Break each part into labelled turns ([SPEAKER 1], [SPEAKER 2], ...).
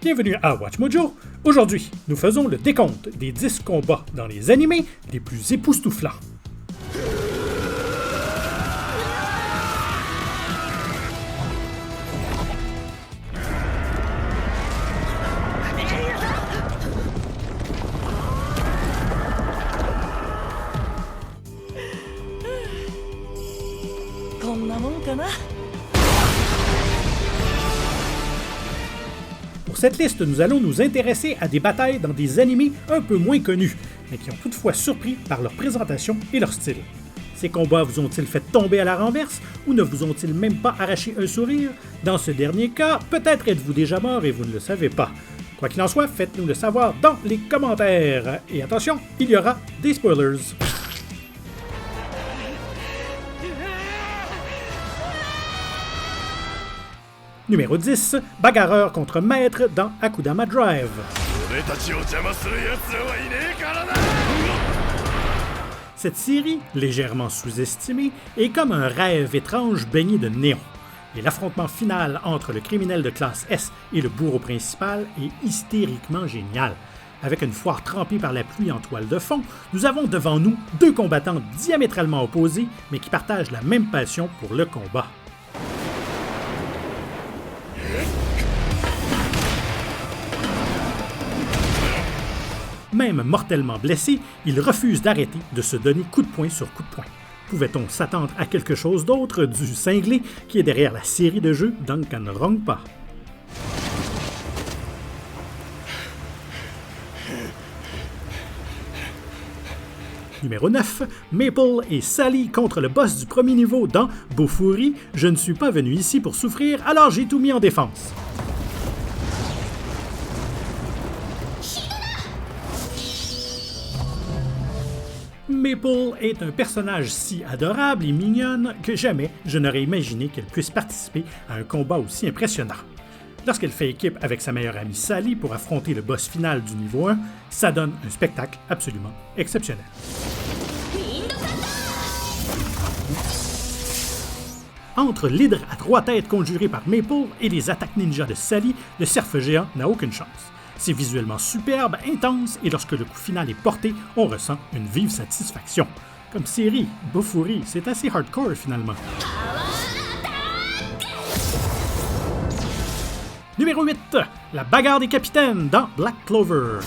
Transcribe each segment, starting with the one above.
[SPEAKER 1] Bienvenue à Watch Mojo. Aujourd'hui, nous faisons le décompte des 10 combats dans les animés les plus époustouflants. Pour cette liste, nous allons nous intéresser à des batailles dans des animés un peu moins connus, mais qui ont toutefois surpris par leur présentation et leur style. Ces combats vous ont-ils fait tomber à la renverse ou ne vous ont-ils même pas arraché un sourire? Dans ce dernier cas, peut-être êtes-vous déjà mort et vous ne le savez pas. Quoi qu'il en soit, faites-nous le savoir dans les commentaires. Et attention, il y aura des spoilers. Numéro 10, bagarreur contre maître dans Akudama Drive. Cette série, légèrement sous-estimée, est comme un rêve étrange baigné de néon. Et l'affrontement final entre le criminel de classe S et le bourreau principal est hystériquement génial. Avec une foire trempée par la pluie en toile de fond, nous avons devant nous deux combattants diamétralement opposés, mais qui partagent la même passion pour le combat. Même mortellement blessé, il refuse d'arrêter de se donner coup de poing sur coup de poing. Pouvait-on s'attendre à quelque chose d'autre du cinglé qui est derrière la série de jeux Danganronpa? Numéro 9, Maple et Sally contre le boss du premier niveau dans Bofuri. Je ne suis pas venu ici pour souffrir, alors j'ai tout mis en défense. Maple est un personnage si adorable et mignonne que jamais je n'aurais imaginé qu'elle puisse participer à un combat aussi impressionnant. Lorsqu'elle fait équipe avec sa meilleure amie Sally pour affronter le boss final du niveau 1, ça donne un spectacle absolument exceptionnel. Entre l'hydre à 3 têtes conjuré par Maple et les attaques ninja de Sally, le cerf géant n'a aucune chance. C'est visuellement superbe, intense, et lorsque le coup final est porté, on ressent une vive satisfaction. Comme série, Bofuri, c'est assez hardcore finalement. Numéro 8, la bagarre des capitaines dans Black Clover.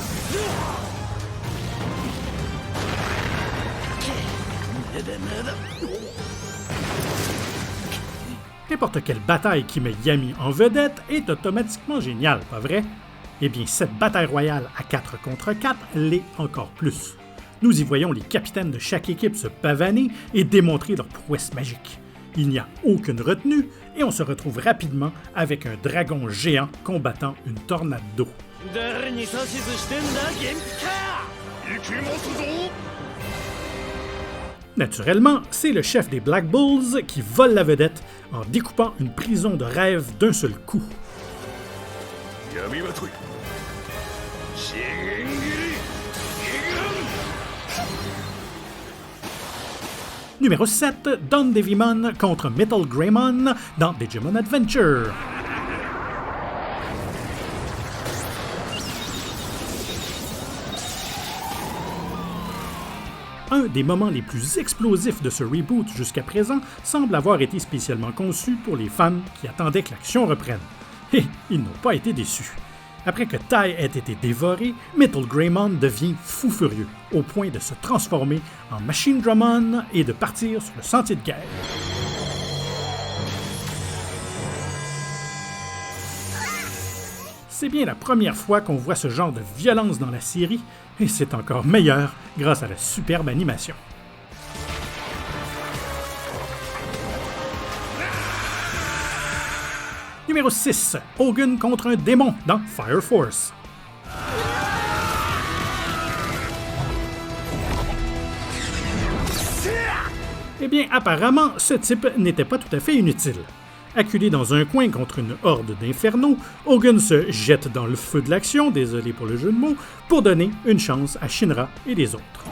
[SPEAKER 1] N'importe quelle bataille qui met Yami en vedette est automatiquement géniale, pas vrai? Eh bien, cette bataille royale à 4 contre 4 l'est encore plus. Nous y voyons les capitaines de chaque équipe se pavaner et démontrer leur prouesse magique. Il n'y a aucune retenue et on se retrouve rapidement avec un dragon géant combattant une tornade d'eau. Naturellement, c'est le chef des Black Bulls qui vole la vedette en découpant une prison de rêve d'un seul coup. Numéro 7, Don Devimon contre Metal Greymon dans Digimon Adventure. Un des moments les plus explosifs de ce reboot jusqu'à présent semble avoir été spécialement conçu pour les fans qui attendaient que l'action reprenne. Et ils n'ont pas été déçus. Après que Tai ait été dévoré, Metal Greymon devient fou furieux, au point de se transformer en Machine Drummond et de partir sur le sentier de guerre. C'est bien la première fois qu'on voit ce genre de violence dans la série, et c'est encore meilleur grâce à la superbe animation. Numéro 6, Hogun contre un démon dans Fire Force. Eh bien, apparemment, ce type n'était pas tout à fait inutile. Acculé dans un coin contre une horde d'infernaux, Hogun se jette dans le feu de l'action, désolé pour le jeu de mots, pour donner une chance à Shinra et les autres.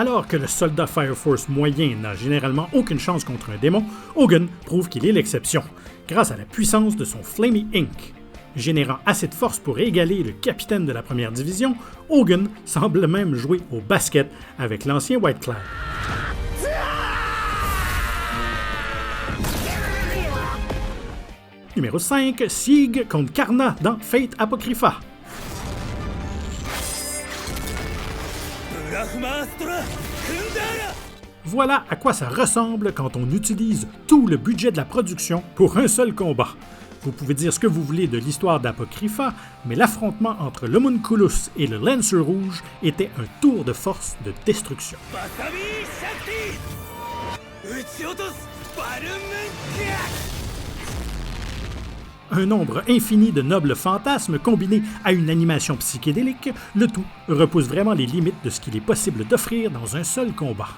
[SPEAKER 1] Alors que le soldat Fire Force moyen n'a généralement aucune chance contre un démon, Hogun prouve qu'il est l'exception, grâce à la puissance de son Flamey Ink. Générant assez de force pour égaler le capitaine de la première division, Hogun semble même jouer au basket avec l'ancien White Cloud. Numéro 5, Sieg contre Karna dans Fate Apocrypha. Voilà à quoi ça ressemble quand on utilise tout le budget de la production pour un seul combat. Vous pouvez dire ce que vous voulez de l'histoire d'Apocrypha, mais l'affrontement entre l'Homunculus et le Lancer Rouge était un tour de force de destruction. Un nombre infini de nobles fantasmes combiné à une animation psychédélique, le tout repousse vraiment les limites de ce qu'il est possible d'offrir dans un seul combat.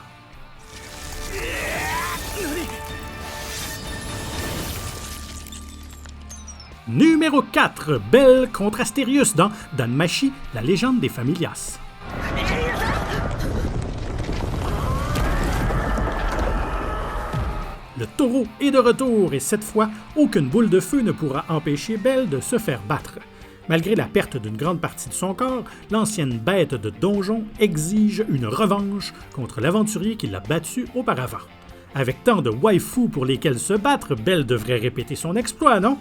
[SPEAKER 1] Numéro 4, Belle contre Astérius dans Danmachi, la légende des Familias. Le taureau est de retour et cette fois, aucune boule de feu ne pourra empêcher Belle de se faire battre. Malgré la perte d'une grande partie de son corps, l'ancienne bête de donjon exige une revanche contre l'aventurier qui l'a battu auparavant. Avec tant de waifus pour lesquels se battre, Belle devrait répéter son exploit, non?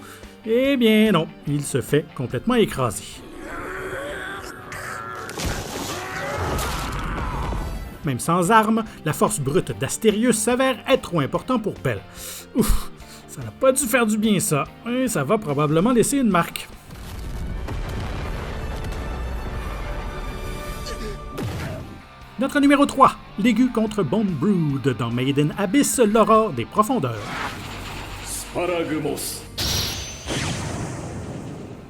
[SPEAKER 1] Eh bien non, il se fait complètement écraser. Même sans armes, la force brute d'Astérius s'avère être trop important pour Belle. Ouf, ça n'a pas dû faire du bien ça, et ça va probablement laisser une marque. Notre numéro 3, l'aigu contre Bone Brood dans Maiden Abyss, l'aurore des profondeurs. Sparagmos.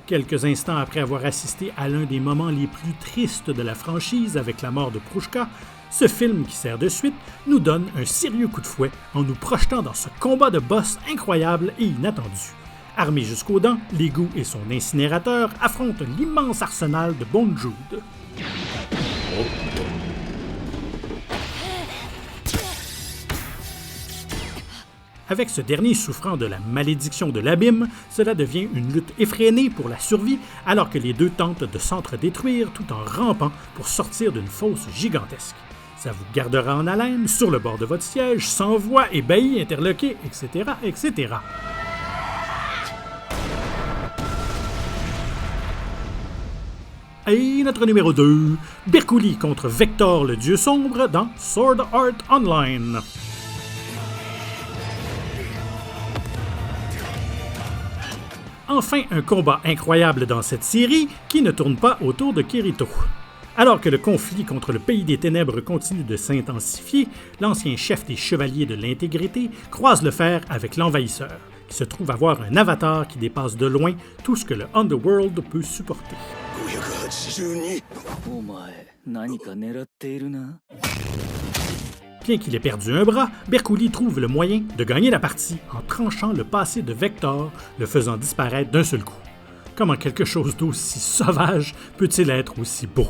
[SPEAKER 1] Quelques instants après avoir assisté à l'un des moments les plus tristes de la franchise avec la mort de Prouchka, ce film qui sert de suite nous donne un sérieux coup de fouet en nous projetant dans ce combat de boss incroyable et inattendu. Armé jusqu'aux dents, l'égout et son incinérateur affrontent l'immense arsenal de Bone Brood. Avec ce dernier souffrant de la malédiction de l'abîme, cela devient une lutte effrénée pour la survie alors que les deux tentent de s'entre-détruire tout en rampant pour sortir d'une fosse gigantesque. Ça vous gardera en haleine, sur le bord de votre siège, sans voix, ébahi, interloqué, etc., etc. Et notre numéro 2, Berkouli contre Vector le dieu sombre dans Sword Art Online. Enfin un combat incroyable dans cette série qui ne tourne pas autour de Kirito. Alors que le conflit contre le Pays des Ténèbres continue de s'intensifier, l'ancien chef des Chevaliers de l'Intégrité croise le fer avec l'Envahisseur, qui se trouve avoir un avatar qui dépasse de loin tout ce que le Underworld peut supporter. Bien qu'il ait perdu un bras, Berkouli trouve le moyen de gagner la partie en tranchant le passé de Vector, le faisant disparaître d'un seul coup. Comment quelque chose d'aussi sauvage peut-il être aussi beau?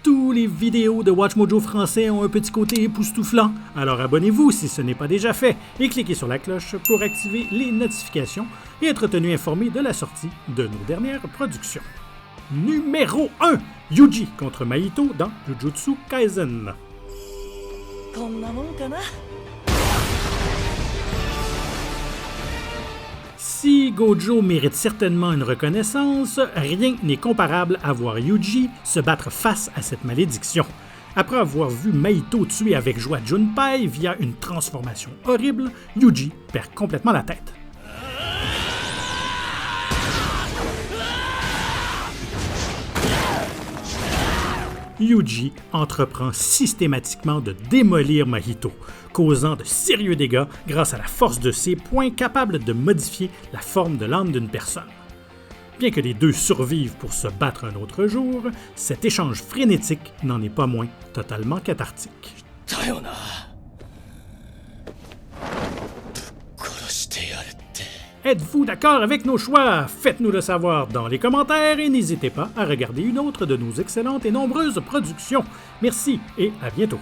[SPEAKER 1] Tous les vidéos de WatchMojo français ont un petit côté époustouflant, alors abonnez-vous si ce n'est pas déjà fait et cliquez sur la cloche pour activer les notifications et être tenu informé de la sortie de nos dernières productions. Numéro 1, Yuji contre Mahito dans Jujutsu Kaisen. Si Gojo mérite certainement une reconnaissance, rien n'est comparable à voir Yuji se battre face à cette malédiction. Après avoir vu Mahito tuer avec joie Junpei via une transformation horrible, Yuji perd complètement la tête. Yuji entreprend systématiquement de démolir Mahito, causant de sérieux dégâts grâce à la force de ses poings capables de modifier la forme de l'âme d'une personne. Bien que les deux survivent pour se battre un autre jour, cet échange frénétique n'en est pas moins totalement cathartique. Êtes-vous d'accord avec nos choix? Faites-nous le savoir dans les commentaires et n'hésitez pas à regarder une autre de nos excellentes et nombreuses productions. Merci et à bientôt.